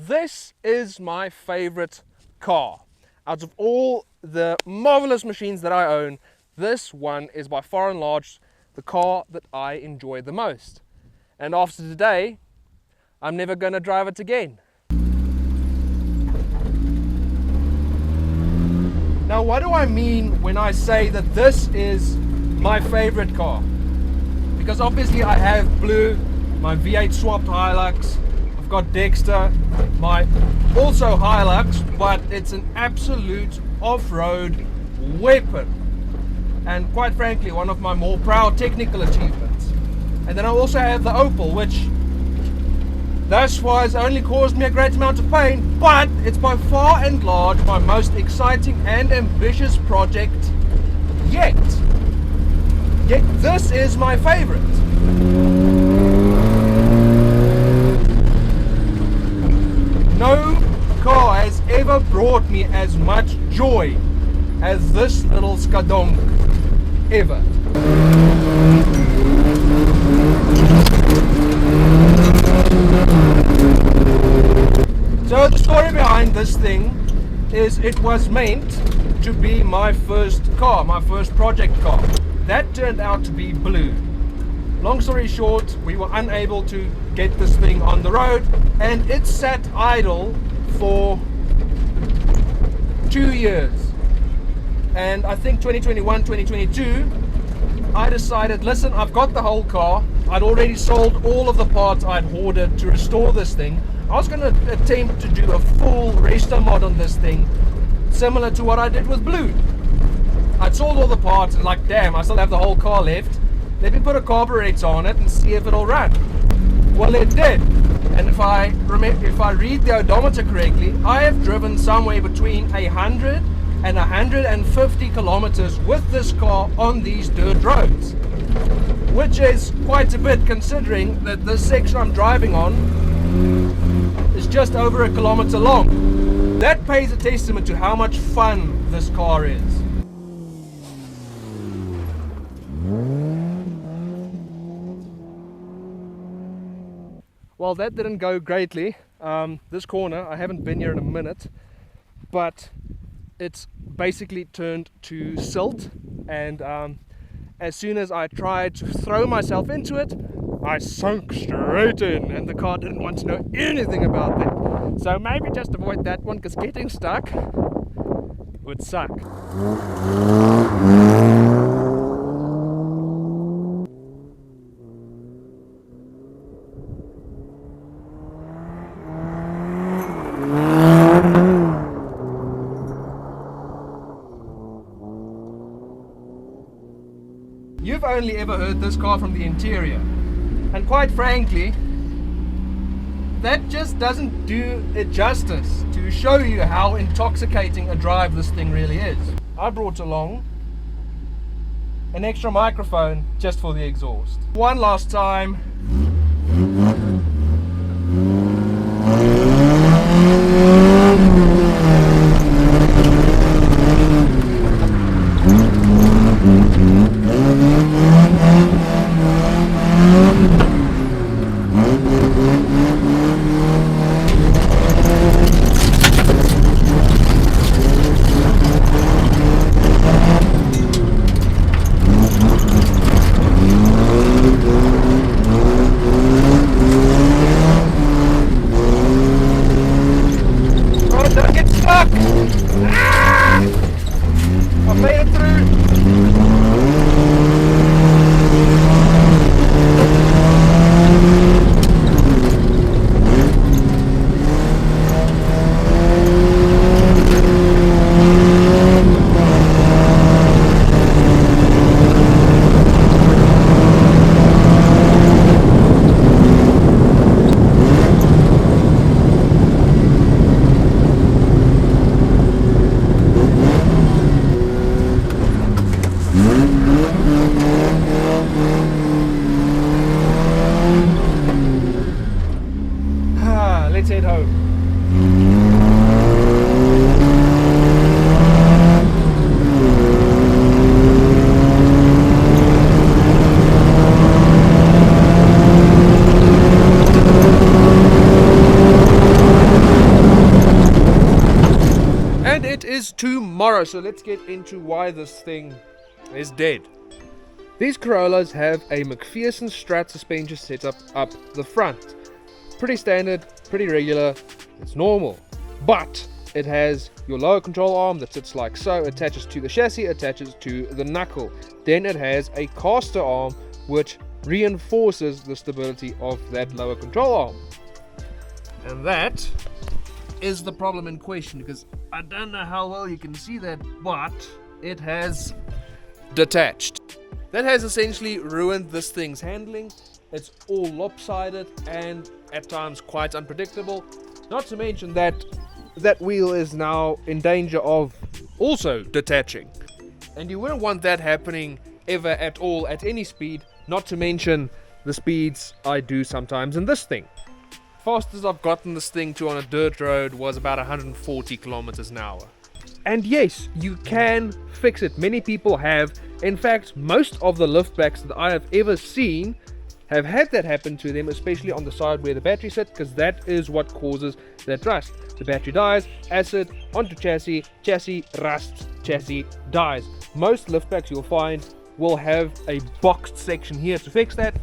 This is my favorite car. Out of all the marvelous machines that I own, this one is by far and large the car that I enjoy the most. And after today, I'm never going to drive it again. Now, what do I mean when I say that this is my favorite car? Because obviously I have blue, my V8 swapped Hilux, I've got Dexter, my also Hilux, but it's an absolute off-road weapon. And quite frankly, one of my more proud technical achievements. And then I also have the Opel, which thus far has only caused me a great amount of pain, but it's by far and large my most exciting and ambitious project yet. Yet this is my favorite. No car has ever brought me as much joy as this little skadonk ever. So the story behind this thing is it was meant to be my first car, my first project car. That turned out to be blue. Long story short, we were unable to get this thing on the road and it sat idle for 2 years. And I think 2021, 2022, I decided, listen, I've got the whole car. I'd already sold all of the parts I'd hoarded to restore this thing. I was going to attempt to do a full restore mod on this thing, similar to what I did with blue. I'd sold all the parts and like, damn, I still have the whole car left. Let me put a carburetor on it and see if it'll run. Well, it did. And if I read the odometer correctly, I have driven somewhere between 100 and 150 kilometers with this car on these dirt roads, which is quite a bit considering that this section I'm driving on is just over 1 kilometer long. That pays a testament to how much fun this car is. Well, that didn't go greatly. This corner, I haven't been here in a minute, but it's basically turned to silt, and as soon as I tried to throw myself into it, I sunk straight in, and the car didn't want to know anything about that. So maybe just avoid that one, because getting stuck would suck. You've only ever heard this car from the interior, and quite frankly, that just doesn't do it justice to show you how intoxicating a drive this thing really is. I brought along an extra microphone just for the exhaust. One last time. Let's head home. tomorrow. So let's get into why this thing is dead. These Corollas have a McPherson strut suspension setup up the front. Pretty standard, pretty regular, it's normal. But it has your lower control arm that sits like so, attaches to the chassis, attaches to the knuckle. Then it has a caster arm which reinforces the stability of that lower control arm. And that is the problem in question, because I don't know how well you can see that, but it has detached. That has essentially ruined this thing's handling. It's all lopsided and at times quite unpredictable. Not to mention that wheel is now in danger of also detaching. And you wouldn't want that happening ever at all at any speed, not to mention the speeds I do sometimes in this thing. Fastest I've gotten this thing to on a dirt road was about 140 kilometers an hour. And yes, you can fix it. Many people have. In fact, most of the liftbacks that I have ever seen have had that happen to them, especially on the side where the battery sits, because that is what causes that rust. The battery dies, acid onto chassis, chassis rusts, chassis dies. Most liftbacks you'll find will have a boxed section here to fix that,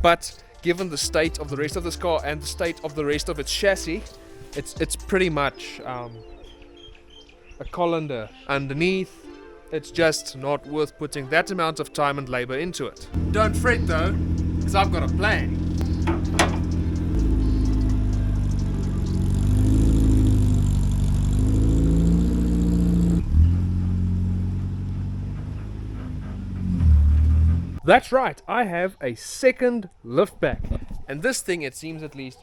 but given the state of the rest of this car and the state of the rest of its chassis, it's pretty much a colander underneath. It's just not worth putting that amount of time and labor into it. Don't fret though, because I've got a plan. That's right, I have a second liftback, and this thing, it seems at least,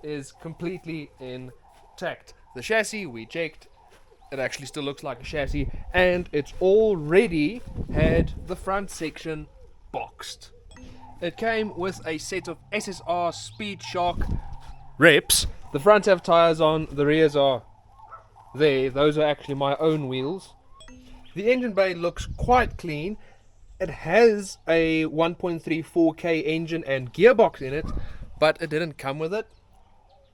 is completely intact. The chassis we checked, it actually still looks like a chassis, and it's already had the front section boxed. It came with a set of SSR Speed Shock reps. The front have tires on, the rears are there. Those are actually my own wheels. The engine bay looks quite clean. It has a 1.34K engine and gearbox in it, but it didn't come with it.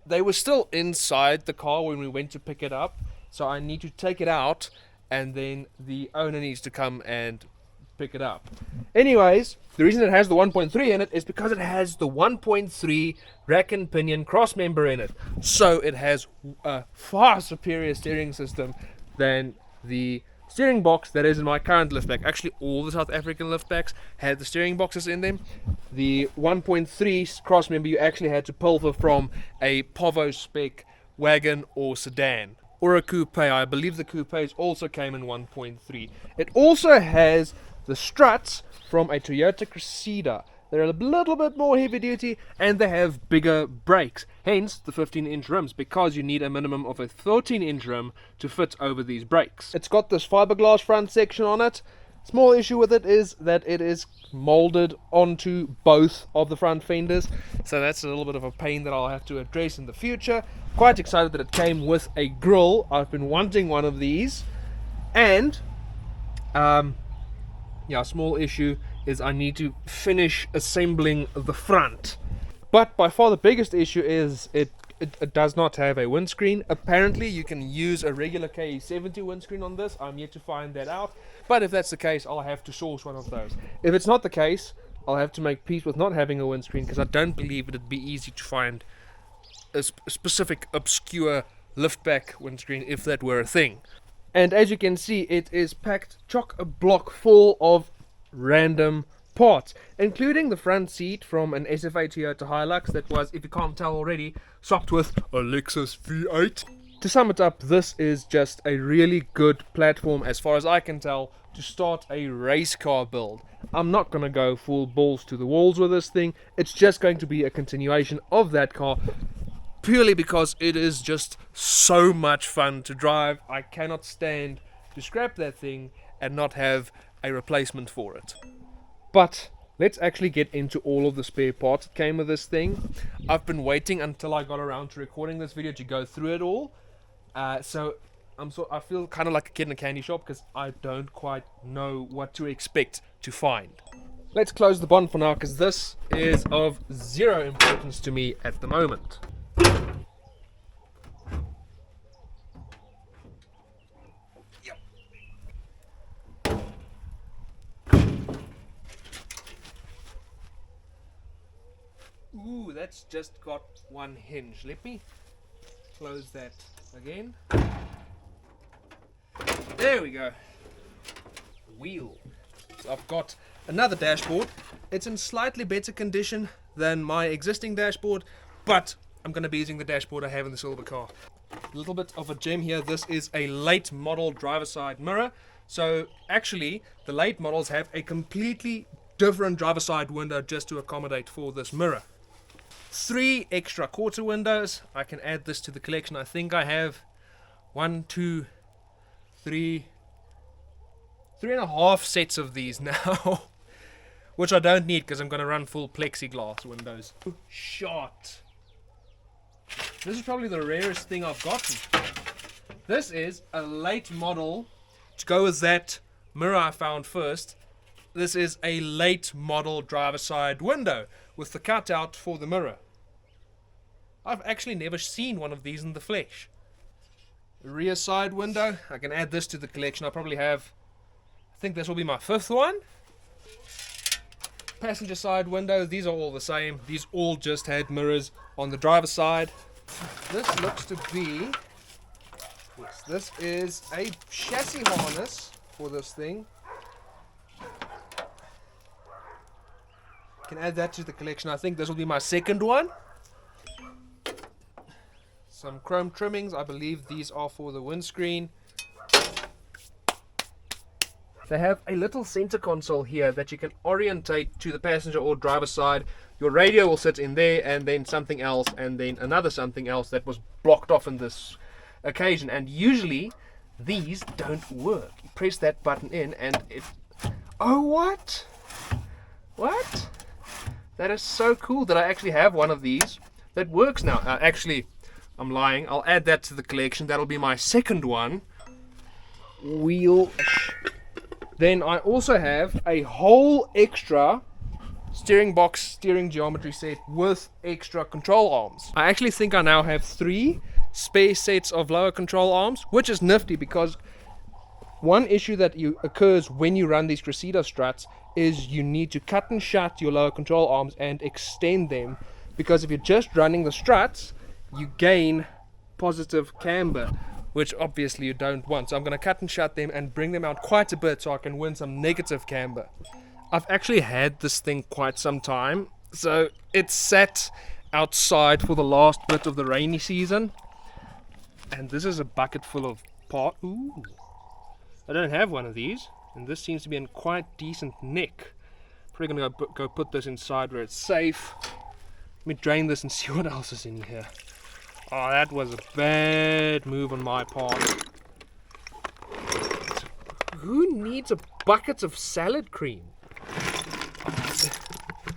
They were still inside the car when we went to pick it up, so I need to take it out and then the owner needs to come and pick it up. Anyways, the reason it has the 1.3 in it is because it has the 1.3 rack and pinion cross member in it. So it has a far superior steering system than the steering box that is in my current liftback. Actually, all the South African liftbacks had the steering boxes in them. The 1.3 cross member you actually had to pulver from a Povo spec wagon or sedan, or a coupe. I believe the coupes also came in 1.3. It also has the struts from a Toyota Cressida. They're a little bit more heavy duty and they have bigger brakes, hence the 15-inch rims, because you need a minimum of a 13-inch rim to fit over these brakes. It's got this fiberglass front section on it. Small issue with it is that it is molded onto both of the front fenders, so that's a little bit of a pain that I'll have to address in the future. Quite excited that it came with a grille. I've been wanting one of these. And small issue is I need to finish assembling the front. But by far the biggest issue is it does not have a windscreen. Apparently you can use a regular TE70 windscreen on this. I'm yet to find that out, but if that's the case, I'll have to source one of those. If it's not the case, I'll have to make peace with not having a windscreen, because I don't believe it'd be easy to find a specific obscure liftback windscreen if that were a thing. And as you can see, it is packed chock-a-block full of random parts, including the front seat from an SFA Toyota Hilux that was, if you can't tell already, swapped with a Lexus V8. To sum it up, this is just a really good platform, as far as I can tell, to start a race car build. I'm not going to go full balls to the walls with this thing. It's just going to be a continuation of that car, purely because it is just so much fun to drive. I cannot stand to scrap that thing and not have a replacement for it. But let's actually get into all of the spare parts that came with this thing. I've been waiting until I got around to recording this video to go through it all. So I feel kind of like a kid in a candy shop, because I don't quite know what to expect to find. Let's close the bonnet for now, because this is of zero importance to me at the moment. Yep. that's just got one hinge. Let me close that again. There we go. Wheel. So I've got another dashboard. It's in slightly better condition than my existing dashboard, but I'm going to be using the dashboard I have in the silver car. A little bit of a gem here. This is a late model driver side mirror. So actually the late models have a completely different driver side window just to accommodate for this mirror. 3 extra quarter windows. I can add this to the collection. I think I have 1, 2, 3, 3.5 sets of these now, which I don't need because I'm going to run full plexiglass windows. Shot. This is probably the rarest thing I've gotten. This is a late model. To go with that mirror I found first, this is a late model driver side window with the cutout for the mirror. I've actually never seen one of these in the flesh. Rear side window. I can add this to the collection. I probably have, I think this will be my 5th one. Passenger side window. These are all the same. These all just had mirrors on the driver's side. This looks to be, yes, this is a chassis harness for this thing. Can add that to the collection. I think this will be my 2nd one. Some chrome trimmings. I believe these are for the windscreen. They have a little center console here that you can orientate to the passenger or driver side. Your radio will sit in there, and then something else, and then another something else that was blocked off in this occasion. And usually these don't work. You press that button in and it... Oh, what? What? That is so cool that I actually have one of these that works now. Actually, I'm lying. I'll add that to the collection. That'll be my 2nd one. Wheel. Then I also have a whole extra steering box, steering geometry set with extra control arms. I actually think I now have 3 spare sets of lower control arms, which is nifty because one issue that occurs when you run these Cressida struts is you need to cut and shut your lower control arms and extend them, because if you're just running the struts, you gain positive camber, which obviously you don't want. So I'm going to cut and shut them and bring them out quite a bit so I can win some negative camber. I've actually had this thing quite some time, so it's sat outside for the last bit of the rainy season, and this is a bucket full of parts. Ooh, I don't have one of these, and this seems to be in quite decent nick. Probably gonna go put this inside where it's safe. Let me drain this and see what else is in here. Oh, that was a bad move on my part. Who needs a bucket of salad cream?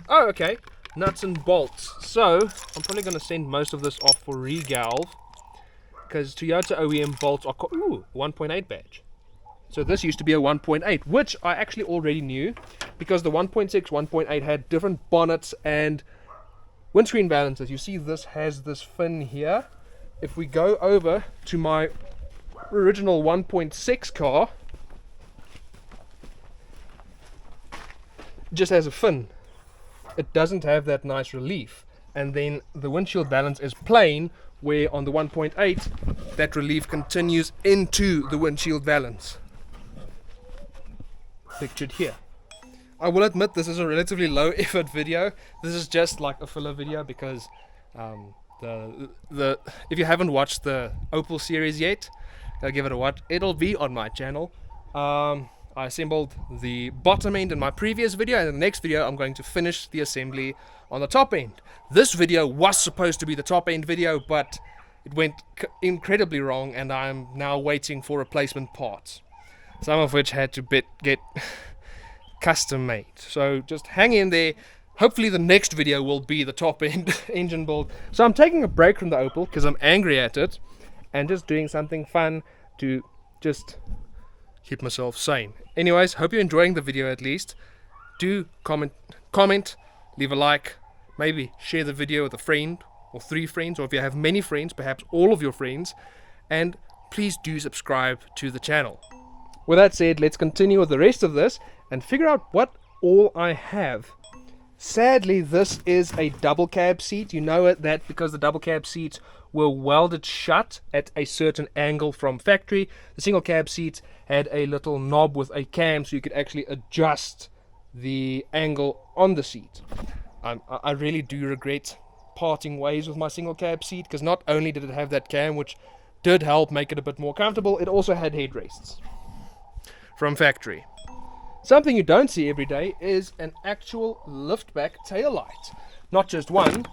Oh, okay. Nuts and bolts. So, I'm probably going to send most of this off for regalv, because Toyota OEM bolts are 1.8 badge. So this used to be a 1.8, which I actually already knew, because the 1.6, 1.8 had different bonnets and windscreen balancers. You see this has this fin here. If we go over to my original 1.6 car, it just has a fin. It doesn't have that nice relief. And then the windshield balance is plain, where on the 1.8 that relief continues into the windshield balance. Pictured here. I will admit this is a relatively low effort video. This is just like a filler video because if you haven't watched the Opel series yet, go give it a watch. It'll be on my channel. I assembled the bottom end in my previous video, and in the next video I'm going to finish the assembly on the top end. This video was supposed to be the top end video, but it went incredibly wrong, and I'm now waiting for replacement parts, some of which had to get custom made. So just hang in there. Hopefully the next video will be the top end engine build. So I'm taking a break from the Opel because I'm angry at it, and just doing something fun to just keep myself sane. Anyways, hope you're enjoying the video at least. Do comment, leave a like, maybe share the video with a friend or 3 friends, or if you have many friends, perhaps all of your friends, and please do subscribe to the channel. With that said, let's continue with the rest of this and figure out what all I have Sadly, this is a double cab seat. You know that because the double cab seats were welded shut at a certain angle from factory. The single cab seats had a little knob with a cam, so you could actually adjust the angle on the seat. I really do regret parting ways with my single cab seat, because not only did it have that cam, which did help make it a bit more comfortable, it also had headrests from factory. Something you don't see every day is an actual liftback tail light. Not just one,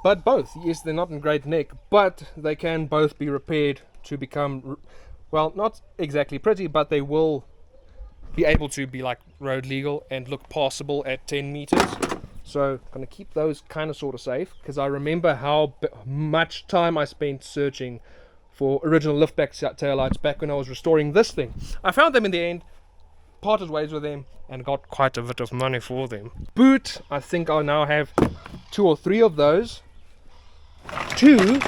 but both. Yes, they're not in great nick, but they can both be repaired to become, well, not exactly pretty, but they will be able to be like road legal and look passable at 10 meters. So I'm going to keep those kind of sort of safe, because I remember how much time I spent searching for original liftback taillights back when I was restoring this thing. I found them in the end, parted ways with them, and got quite a bit of money for them. Boot, I think I now have 2 or 3 of those. 2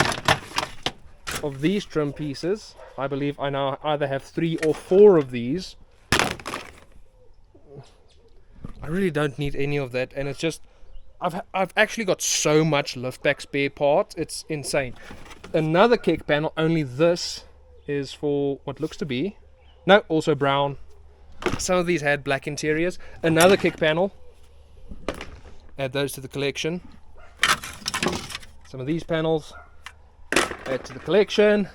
of these trim pieces. I believe I now either have 3 or 4 of these. I really don't need any of that, and it's just I've actually got so much liftback spare parts, it's insane. Another kick panel, only this is for what looks to be, no, also brown. Some of these had black interiors. Another kick panel, add those to the collection. Some of these panels, add to the collection.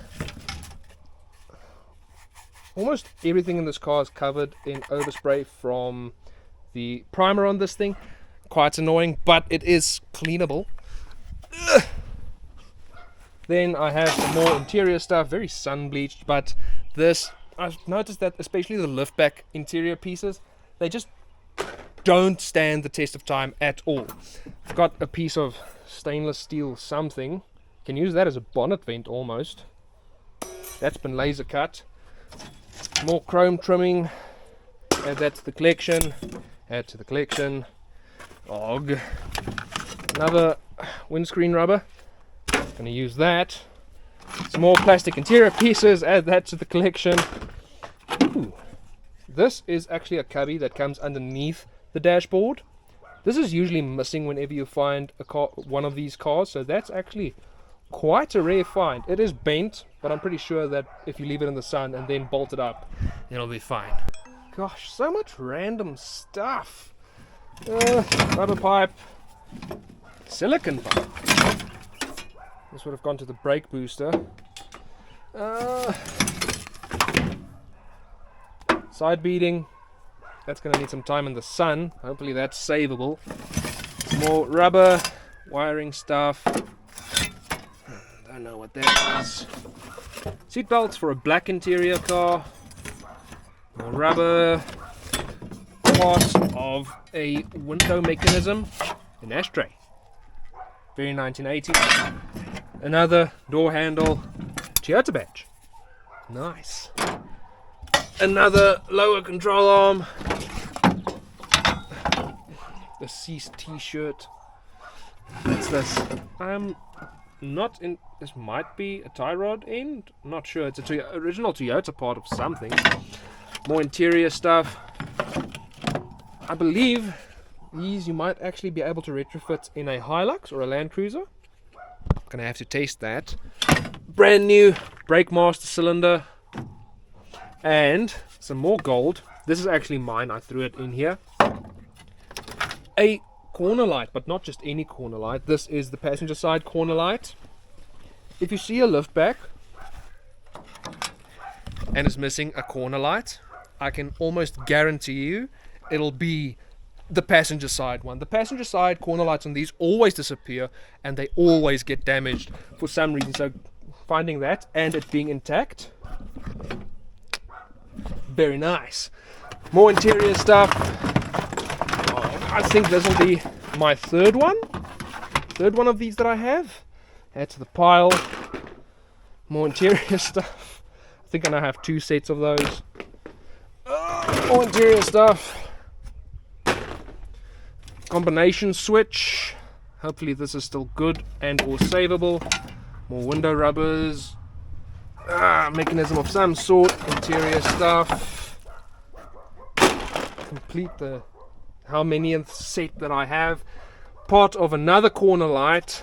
Almost everything in this car is covered in overspray from the primer on this thing. Quite annoying, but it is cleanable. Ugh. Then I have some more interior stuff, very sun bleached, but this, I've noticed that especially the liftback interior pieces, they just don't stand the test of time at all. I've got a piece of stainless steel something, can use that as a bonnet vent almost. That's been laser cut. More chrome trimming, add that to the collection, add to the collection. Og. Another windscreen rubber, gonna use that. Some more plastic interior pieces, add that to the collection. Ooh. This is actually a cubby that comes underneath the dashboard. This is usually missing whenever you find a car, one of these cars, so that's actually quite a rare find. It is bent, but I'm pretty sure that if you leave it in the sun and then bolt it up, it'll be fine. Gosh, so much random stuff. Rubber pipe, silicon pipe. This would have gone to the brake booster. Side beading. That's going to need some time in the sun. Hopefully that's savable. Some more rubber, wiring stuff. Don't know what that is. Seat belts for a black interior car. More rubber. Part of a window mechanism. An ashtray. Very 1980s. Another door handle. Toyota badge. Nice. Another lower control arm. The Cease t-shirt. What's this? I'm not in. This might be a tie rod end. Not sure. It's a original Toyota part of something. More interior stuff. I believe these you might actually be able to retrofit in a Hilux or a Land Cruiser. Gonna have to taste that. Brand new brake master cylinder. And some more gold. This is actually mine. I threw it in here. A corner light, but not just any corner light. This is the passenger side corner light. If you see a liftback and it's missing a corner light, I can almost guarantee you it'll be the passenger side one. The passenger side corner lights on these always disappear and they always get damaged for some reason. So finding that and it being intact, very nice. More interior stuff. I think this will be my third one of these that I have. Add to the pile. More interior stuff. I think I now have 2 sets of those. More interior stuff. Combination switch. Hopefully this is still good and or savable. More window rubbers. Mechanism of some sort. Interior stuff. Complete the how many set that I have. Part of another corner light.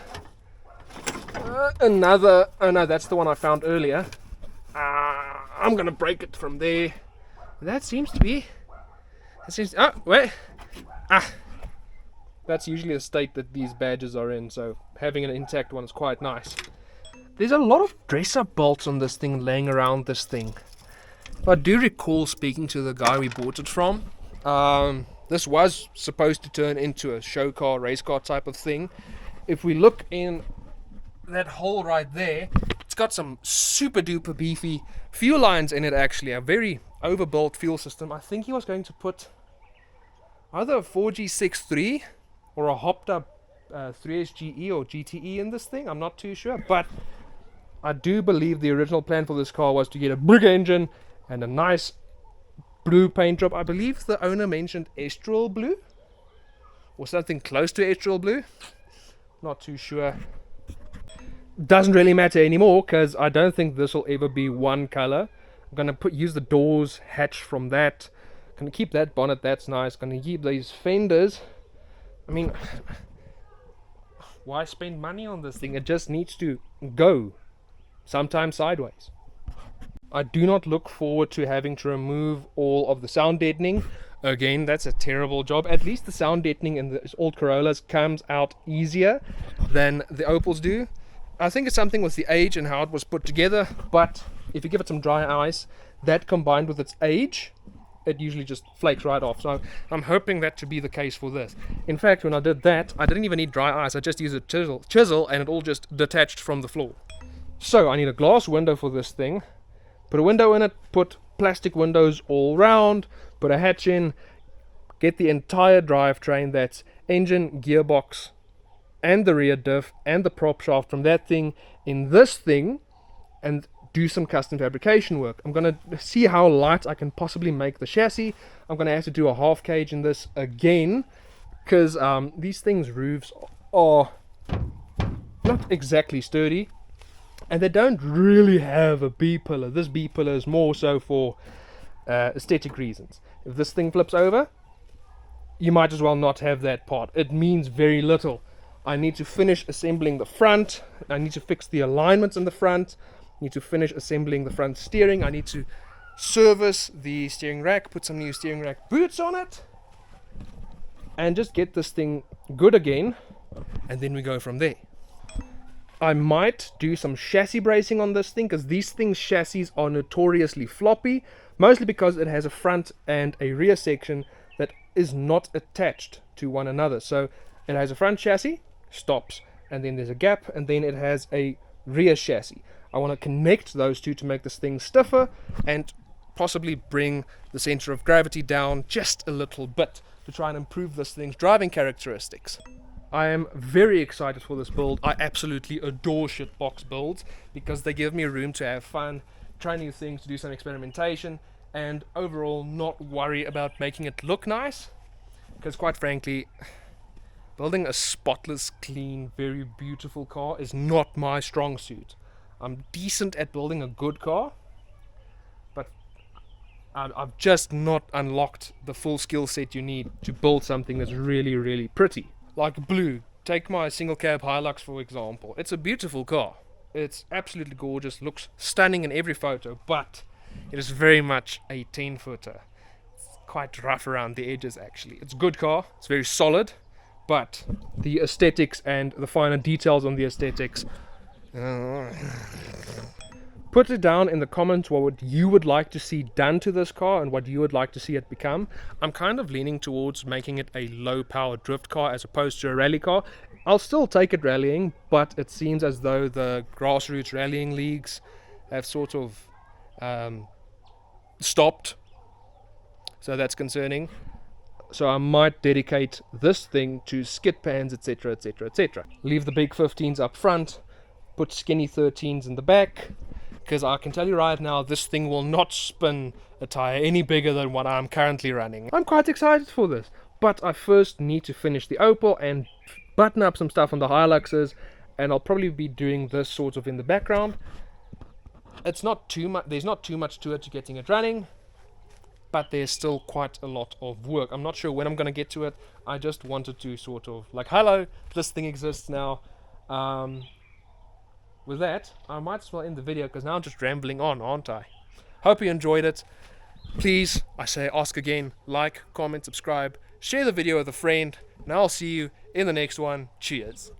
Another, oh no, that's the one I found earlier. I'm gonna break it from there. That seems to be, oh wait, that's usually the state that these badges are in, so having an intact one is quite nice. There's a lot of dress-up bolts on this thing laying around this thing. I do recall speaking to the guy we bought it from. This was supposed to turn into a show car, race car type of thing. If we look in that hole right there, it's got some super duper beefy fuel lines in it, actually. A very overbuilt fuel system. I think he was going to put either a 4G63 or a hopped up 3SGE or GTE in this thing. I'm not too sure, but I do believe the original plan for this car was to get a big engine and a nice blue paint job. I believe the owner mentioned Estral blue or something close to Estral blue. Not too sure. Doesn't really matter anymore because I don't think this will ever be one color. I'm gonna use the doors hatch from that. Gonna keep that bonnet, that's nice. Gonna keep these fenders. I mean, why spend money on this thing? It just needs to go, sometimes sideways. I do not look forward to having to remove all of the sound deadening. Again, that's a terrible job. At least the sound deadening in the old Corollas comes out easier than the Opels do. I think it's something with the age and how it was put together, but if you give it some dry ice, that combined with its age, it usually just flakes right off. So I'm hoping that to be the case for this. In fact, when I did that, I didn't even need dry ice. I just used a chisel and it all just detached from the floor. So I need a glass window for this thing. Put a window in it, put plastic windows all round, put a hatch in, get the entire drivetrain, that's engine, gearbox, and the rear diff, and the prop shaft from that thing in this thing, and do some custom fabrication work. I'm going to see how light I can possibly make the chassis. I'm going to have to do a half cage in this again, because these things' roofs are not exactly sturdy. And they don't really have a B-pillar. This B-pillar is more so for aesthetic reasons. If this thing flips over, you might as well not have that part. It means very little. I need to finish assembling the front. I need to fix the alignments in the front. I need to finish assembling the front steering. I need to service the steering rack, put some new steering rack boots on it, and just get this thing good again. And then we go from there. I might do some chassis bracing on this thing, because these things' chassis are notoriously floppy, mostly because it has a front and a rear section that is not attached to one another. So it has a front chassis, stops, and then there's a gap, and then it has a rear chassis. I want to connect those two to make this thing stiffer and possibly bring the center of gravity down just a little bit to try and improve this thing's driving characteristics. I am very excited for this build. I absolutely adore shitbox builds because they give me room to have fun, try new things, to do some experimentation, and overall not worry about making it look nice. Because quite frankly, building a spotless, clean, very beautiful car is not my strong suit. I'm decent at building a good car, but I've just not unlocked the full skill set you need to build something that's really, really pretty. Like blue. Take my single cab Hilux for example. It's a beautiful car. It's absolutely gorgeous, looks stunning in every photo, but it is very much a 10-footer. It's quite rough around the edges actually. It's a good car, it's very solid, but the aesthetics and the finer details on the aesthetics. Put it down in the comments what you would like to see done to this car and what you would like to see it become. I'm kind of leaning towards making it a low power drift car as opposed to a rally car. I'll still take it rallying, but it seems as though the grassroots rallying leagues have sort of stopped, so that's concerning. So I might dedicate this thing to skid pans, etc, etc, etc. Leave the big 15s up front, put skinny 13s in the back, because I can tell you right now, this thing will not spin a tire any bigger than what I'm currently running. I'm quite excited for this, but I first need to finish the Opel and button up some stuff on the Hiluxes, and I'll probably be doing this sort of in the background. It's not too much. There's not too much to it to getting it running, but there's still quite a lot of work. I'm not sure when I'm going to get to it. I just wanted to sort of like, hello, this thing exists now. With that, I might as well end the video because now I'm just rambling on, aren't I? Hope you enjoyed it. Please, I say, ask again, like, comment, subscribe, share the video with a friend, and I'll see you in the next one. Cheers.